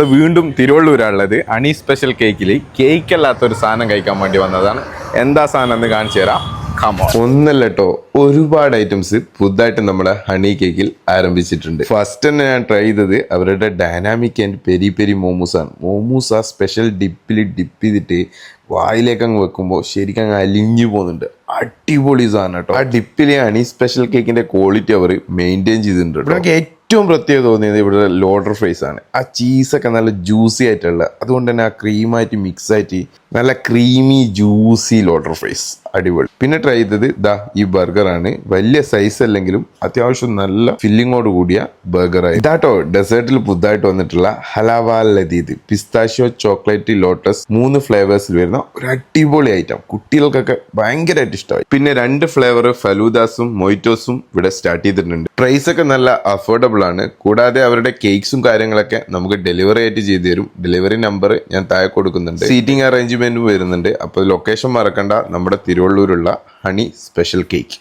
അപ്പോൾ വീണ്ടും തിരുവള്ളൂരാണുള്ളത്. Honey special കേക്കിൽ കേക്കല്ലാത്തൊരു സാധനം കഴിക്കാൻ വേണ്ടി വന്നതാണ്. എന്താ സാധനം എന്ന് കാണിച്ചു തരാം. ഒന്നല്ല കേട്ടോ, ഒരുപാട് ഐറ്റംസ് പുതുതായിട്ട് നമ്മുടെ ഹണി കേക്കിൽ ആരംഭിച്ചിട്ടുണ്ട്. ഫസ്റ്റ് തന്നെ ഞാൻ ട്രൈ ചെയ്തത് അവരുടെ dynamic and peri peri momos ആണ്. മോമോസ് ആ സ്പെഷ്യൽ ഡിപ്പ് ചെയ്തിട്ട് വായിലേക്ക് അങ്ങ് വെക്കുമ്പോൾ ശരിക്കും അങ്ങ് അലിഞ്ഞു പോകുന്നുണ്ട്. അടിപൊളി സാധനം കേട്ടോ. ആ ഡിപ്പിലെ ഹണി സ്പെഷ്യൽ കേക്കിന്റെ ക്വാളിറ്റി അവർ മെയിൻറ്റെയിൻ ചെയ്തിട്ടുണ്ട്. ഇവിടെ ഏറ്റവും പ്രത്യേകത തോന്നിയത് ഇവിടെ ലോഡർ ഫ്രൈസ് ആണ്. ആ ചീസൊക്കെ നല്ല ജ്യൂസി ആയിട്ടുള്ള, അതുകൊണ്ട് തന്നെ ആ ക്രീമായിട്ട് മിക്സ് ആയിട്ട് നല്ല ക്രീമി ജ്യൂസി ലോഡർ ഫ്രൈസ് അടിപൊളി. പിന്നെ ട്രൈ ചെയ്തത് ഈ ബർഗറാണ്. വലിയ സൈസ് അല്ലെങ്കിലും അത്യാവശ്യം നല്ല ഫില്ലിങ്ങോട് കൂടിയ ബർഗറായി. ഇതാട്ടോ ഡെസേർട്ടിൽ പുതുതായിട്ട് വന്നിട്ടുള്ള ഹലാവ ലദീദ് പിസ്താഷ്യോ ചോക്ലേറ്റ് ലോട്ടസ് 3 ഫ്ലേവേഴ്സിൽ വരുന്ന ഒരു അടിപൊളി ഐറ്റം. കുട്ടികൾക്കൊക്കെ ഭയങ്കരമായിട്ട് ഇഷ്ടമായി. പിന്നെ 2 ഫ്ലേവർ ഫലൂദാസും മൊയ്റ്റോസും ഇവിടെ സ്റ്റാർട്ട് ചെയ്തിട്ടുണ്ട്. പ്രൈസ് ഒക്കെ നല്ല അഫോർഡബിൾ ആണ്. കൂടാതെ അവരുടെ കേക്ക്സും കാര്യങ്ങളൊക്കെ നമുക്ക് ഡെലിവറി ആയിട്ട് ചെയ്തു തരും. ഡെലിവറി നമ്പർ ഞാൻ താഴെ കൊടുക്കുന്നുണ്ട്. സീറ്റിംഗ് അറേഞ്ച്മെന്റും വരുന്നുണ്ട്. അപ്പോൾ ലൊക്കേഷൻ മറക്കണ്ട, നമ്മുടെ തിരുവള്ളൂരുള്ള ഹണി സ്പെഷ്യൽ കേക്ക്.